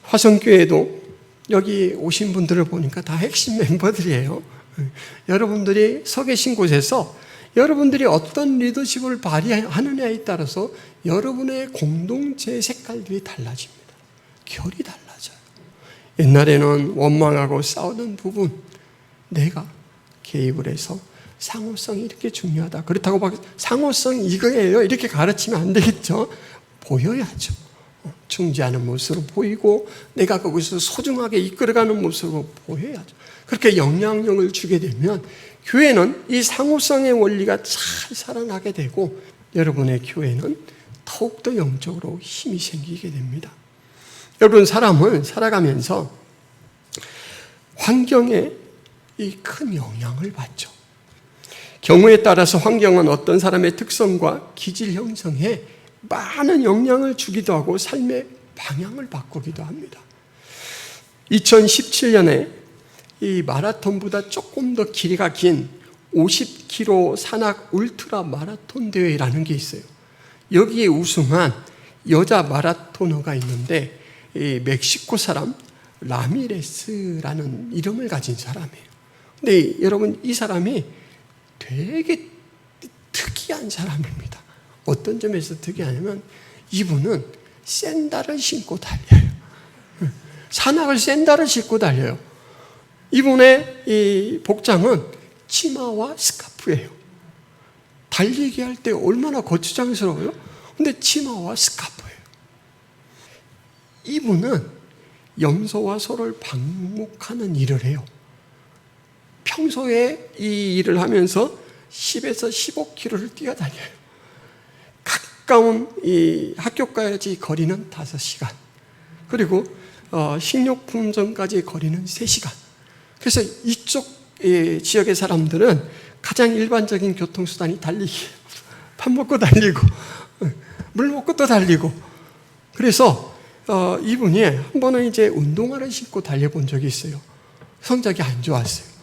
화성교회도 여기 오신 분들을 보니까 다 핵심 멤버들이에요. 여러분들이 서 계신 곳에서 여러분들이 어떤 리더십을 발휘하느냐에 따라서 여러분의 공동체의 색깔들이 달라집니다. 결이 달라져요. 옛날에는 원망하고 싸우는 부분, 내가 개입을 해서 상호성이 이렇게 중요하다. 그렇다고 막 상호성이 이거예요, 이렇게 가르치면 안 되겠죠. 보여야죠. 충지하는 모습으로 보이고 내가 거기서 소중하게 이끌어가는 모습으로 보여야죠. 그렇게 영향력을 주게 되면 교회는 이 상호성의 원리가 잘 살아나게 되고 여러분의 교회는 더욱더 영적으로 힘이 생기게 됩니다. 여러분, 사람은 살아가면서 환경에 이 큰 영향을 받죠. 경우에 따라서 환경은 어떤 사람의 특성과 기질 형성에 많은 영향을 주기도 하고 삶의 방향을 바꾸기도 합니다. 2017년에 이 마라톤보다 조금 더 길이가 긴 50km 산악 울트라 마라톤 대회라는 게 있어요. 여기에 우승한 여자 마라토너가 있는데 이 멕시코 사람 라미레스라는 이름을 가진 사람이에요. 근데 여러분, 이 사람이 되게 특이한 사람입니다. 어떤 점에서 특이하냐면 이분은 샌들을 신고 달려요. 산악을 샌들을 신고 달려요. 이분의 이 복장은 치마와 스카프예요. 달리기 할 때 얼마나 거추장스러워요? 근데 치마와 스카프예요. 이분은 염소와 소를 방목하는 일을 해요. 평소에 이 일을 하면서 10에서 15km를 뛰어다녀요. 가까운 이 학교까지 거리는 5시간. 그리고 식료품점까지 거리는 3시간. 그래서 이쪽 지역의 사람들은 가장 일반적인 교통수단이 달리기예요. 밥 먹고 달리고 물 먹고 또 달리고. 그래서 이분이 한 번은 이제 운동화를 신고 달려본 적이 있어요. 성적이 안 좋았어요.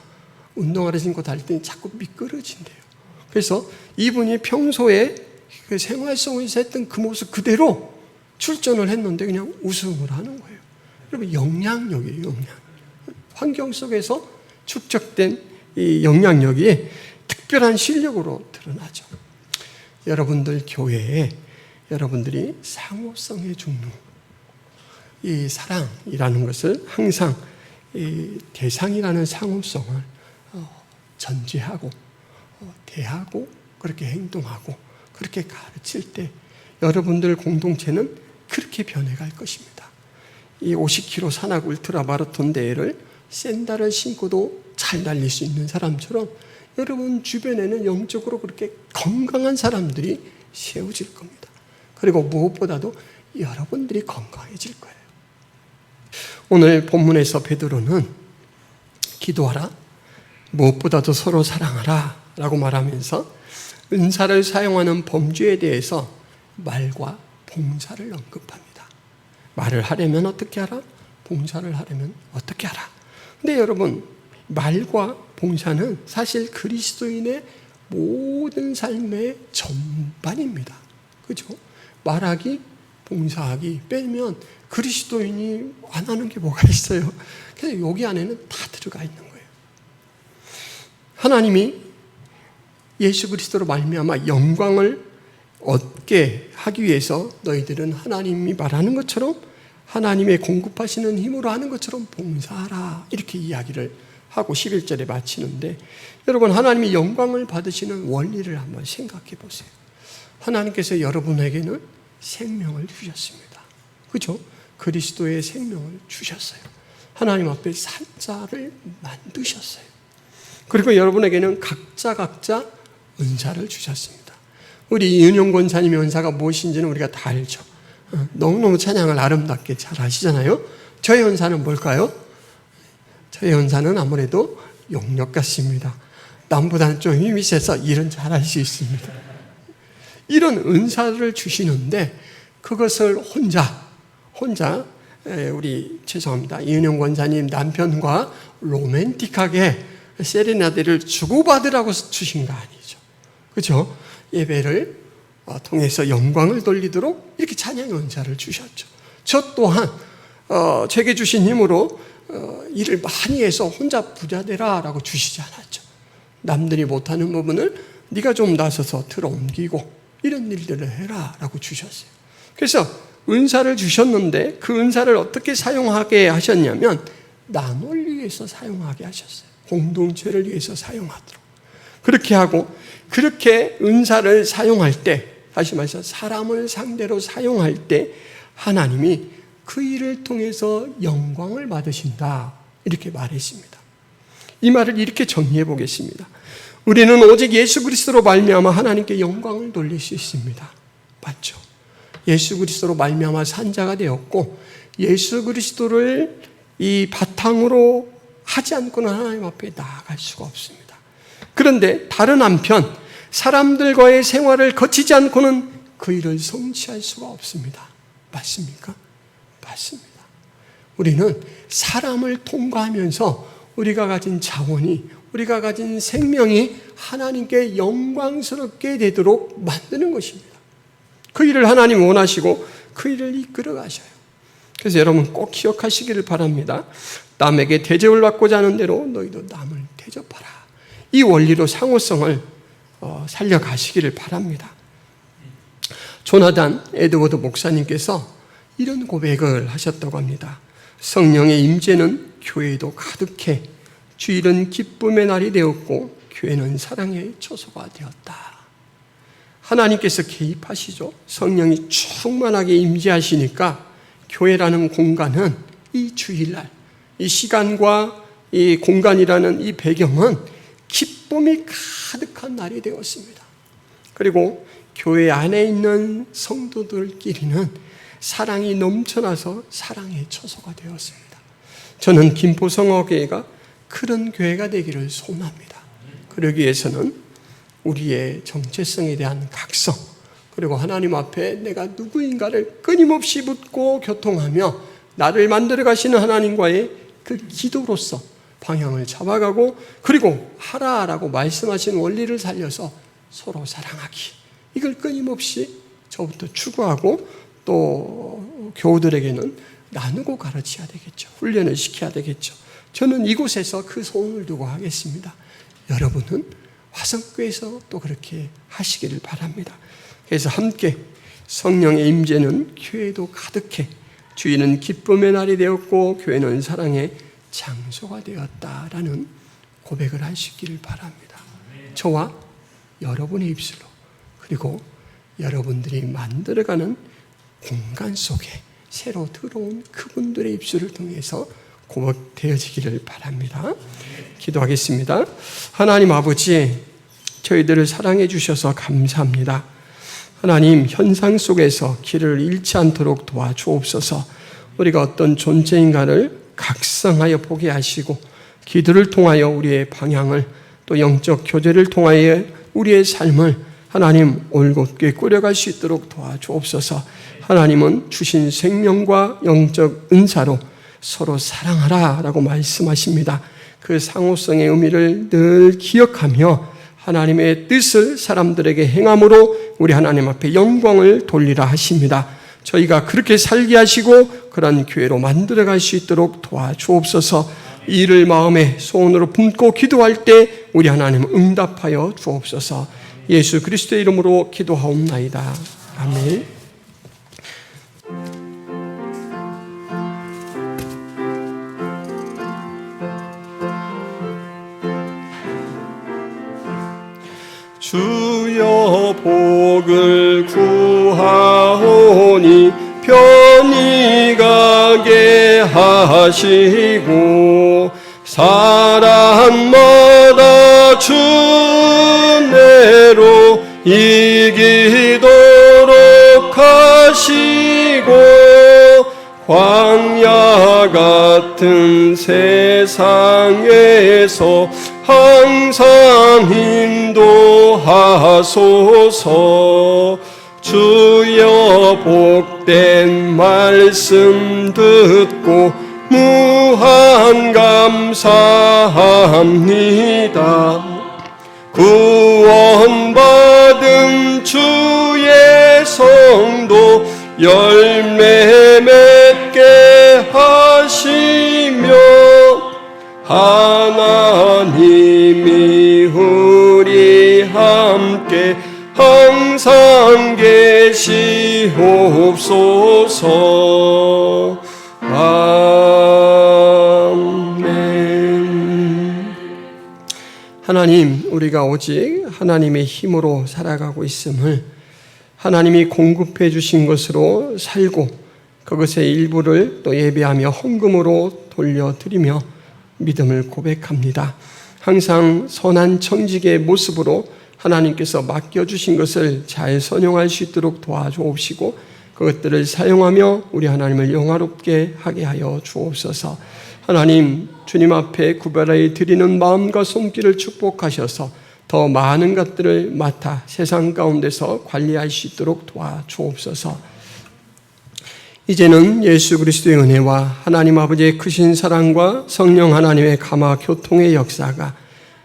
운동화를 신고 달릴 때 자꾸 미끄러진대요. 그래서 이분이 평소에 그 생활성에서 했던 그 모습 그대로 출전을 했는데 그냥 우승을 하는 거예요. 여러분, 영향력이에요. 영향. 환경 속에서 축적된 이 영향력이 특별한 실력으로 드러나죠. 여러분들 교회에 여러분들이 상호성의 중로, 이 사랑이라는 것을 항상 이 대상이라는 상호성을 전제하고 대하고 그렇게 행동하고 그렇게 가르칠 때 여러분들 공동체는 그렇게 변해갈 것입니다. 이 50km 산악 울트라 마라톤 대회를 샌들을 신고도 잘 달릴 수 있는 사람처럼 여러분 주변에는 영적으로 그렇게 건강한 사람들이 세워질 겁니다. 그리고 무엇보다도 여러분들이 건강해질 거예요. 오늘 본문에서 베드로는 기도하라, 무엇보다도 서로 사랑하라 라고 말하면서 은사를 사용하는 범주에 대해서 말과 봉사를 언급합니다. 말을 하려면 어떻게 하라? 봉사를 하려면 어떻게 하라? 근데 여러분, 말과 봉사는 사실 그리스도인의 모든 삶의 전반입니다. 그죠? 말하기, 봉사하기 빼면 그리스도인이 안 하는 게 뭐가 있어요? 그래서 여기 안에는 다 들어가 있는 거예요. 하나님이 예수 그리스도로 말미암아 영광을 얻게 하기 위해서 너희들은 하나님이 말하는 것처럼 하나님의 공급하시는 힘으로 하는 것처럼 봉사하라, 이렇게 이야기를 하고 11절에 마치는데, 여러분, 하나님이 영광을 받으시는 원리를 한번 생각해 보세요. 하나님께서 여러분에게는 생명을 주셨습니다. 그렇죠? 그리스도의 생명을 주셨어요. 하나님 앞에 산 자를 만드셨어요. 그리고 여러분에게는 각자 은사를 주셨습니다. 우리 이은영 권사님의 은사가 무엇인지는 우리가 다 알죠. 너무너무 찬양을 아름답게 잘 하시잖아요. 저의 은사는 뭘까요? 저의 은사는 아무래도 용력 같습니다. 남보다는 좀 힘이 세서 일은 잘할 수 있습니다. 이런 은사를 주시는데 그것을 혼자 우리 죄송합니다. 이은영 권사님 남편과 로맨틱하게 세레나데를 주고받으라고 주신 거 아니죠. 그렇죠? 예배를 통해서 영광을 돌리도록 이렇게 찬양의 은사를 주셨죠. 저 또한 제게 주신 힘으로 일을 많이 해서 혼자 부자 되라라고 주시지 않았죠. 남들이 못하는 부분을 네가 좀 나서서 틀어 옮기고 이런 일들을 해라라고 주셨어요. 그래서 은사를 주셨는데 그 은사를 어떻게 사용하게 하셨냐면 남을 위해서 사용하게 하셨어요. 공동체를 위해서 사용하도록. 그렇게 하고 그렇게 은사를 사용할 때, 다시 말해서 사람을 상대로 사용할 때 하나님이 그 일을 통해서 영광을 받으신다, 이렇게 말했습니다. 이 말을 이렇게 정리해 보겠습니다. 우리는 오직 예수 그리스도로 말미암아 하나님께 영광을 돌릴 수 있습니다. 맞죠? 예수 그리스도로 말미암아 산자가 되었고 예수 그리스도를 이 바탕으로 하지 않고는 하나님 앞에 나아갈 수가 없습니다. 그런데 다른 한편 사람들과의 생활을 거치지 않고는 그 일을 성취할 수가 없습니다. 맞습니까? 맞습니다. 우리는 사람을 통과하면서 우리가 가진 자원이, 우리가 가진 생명이 하나님께 영광스럽게 되도록 만드는 것입니다. 그 일을 하나님 원하시고 그 일을 이끌어 가셔요. 그래서 여러분 꼭 기억하시기를 바랍니다. 남에게 대접을 받고자 하는 대로 너희도 남을 대접하라. 이 원리로 상호성을 살려가시기를 바랍니다. 조나단 에드워드 목사님께서 이런 고백을 하셨다고 합니다. 성령의 임재는 교회에도 가득해 주일은 기쁨의 날이 되었고 교회는 사랑의 처소가 되었다. 하나님께서 개입하시죠. 성령이 충만하게 임재하시니까 교회라는 공간은 이 주일날, 이 시간과 이 공간이라는 이 배경은 기쁨이 가득한 날이 되었습니다. 그리고 교회 안에 있는 성도들끼리는 사랑이 넘쳐나서 사랑의 처소가 되었습니다. 저는 김포성화교회가 그런 교회가 되기를 소원합니다. 그러기 위해서는 우리의 정체성에 대한 각성, 그리고 하나님 앞에 내가 누구인가를 끊임없이 묻고 교통하며 나를 만들어 가시는 하나님과의 그 기도로서 방향을 잡아가고, 그리고 하라라고 말씀하신 원리를 살려서 서로 사랑하기, 이걸 끊임없이 저부터 추구하고 또 교우들에게는 나누고 가르쳐야 되겠죠. 훈련을 시켜야 되겠죠. 저는 이곳에서 그 소원을 두고 하겠습니다. 여러분은 화성교회에서 또 그렇게 하시기를 바랍니다. 그래서 함께 성령의 임재는 교회도 가득해 주일은 기쁨의 날이 되었고 교회는 사랑의 장소가 되었다라는 고백을 할 수 있기를 바랍니다. 저와 여러분의 입술로, 그리고 여러분들이 만들어가는 공간 속에 새로 들어온 그분들의 입술을 통해서 고백되어지기를 바랍니다. 기도하겠습니다. 하나님 아버지, 저희들을 사랑해 주셔서 감사합니다. 하나님, 현상 속에서 길을 잃지 않도록 도와주옵소서. 우리가 어떤 존재인가를 각성하여 보게 하시고, 기도를 통하여 우리의 방향을, 또 영적 교제를 통하여 우리의 삶을 하나님 올곧게 꾸려갈 수 있도록 도와주옵소서. 하나님은 주신 생명과 영적 은사로 서로 사랑하라 라고 말씀하십니다. 그 상호성의 의미를 늘 기억하며 하나님의 뜻을 사람들에게 행함으로 우리 하나님 앞에 영광을 돌리라 하십니다. 저희가 그렇게 살게 하시고 그런 교회로 만들어갈 수 있도록 도와주옵소서. 이를 마음에 소원으로 품고 기도할 때 우리 하나님 응답하여 주옵소서. 예수 그리스도의 이름으로 기도하옵나이다. 아멘. 주여 복을 구하오니 편히 가게 하시고 사람마다 주 은혜로 이기도록 하시고 광야 같은 세상에서 항상 인도하소서. 주여 복된 말씀 듣고 무한 감사합니다. 구원받은 주의 성도 열매 맺게 하시며 하나님이 우리 함께 항상 계시옵소서. 아멘. 하나님, 우리가 오직 하나님의 힘으로 살아가고 있음을 하나님이 공급해 주신 것으로 살고 그것의 일부를 또 예배하며 헌금으로 돌려드리며 믿음을 고백합니다. 항상 선한 청지기의 모습으로 하나님께서 맡겨주신 것을 잘 선용할 수 있도록 도와주옵시고 그것들을 사용하며 우리 하나님을 영화롭게 하게 하여 주옵소서. 하나님, 주님 앞에 구별하여 드리는 마음과 손길을 축복하셔서 더 더 많은 것들을 맡아 세상 가운데서 관리할 수 있도록 도와주옵소서. 이제는 예수 그리스도의 은혜와 하나님 아버지의 크신 사랑과 성령 하나님의 감화 교통의 역사가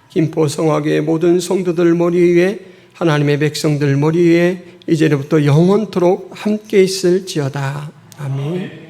김포 성화교회 모든 성도들 머리 위에 하나님의 백성들 머리 위에 이제부터 영원토록 함께 있을지어다. 아멘.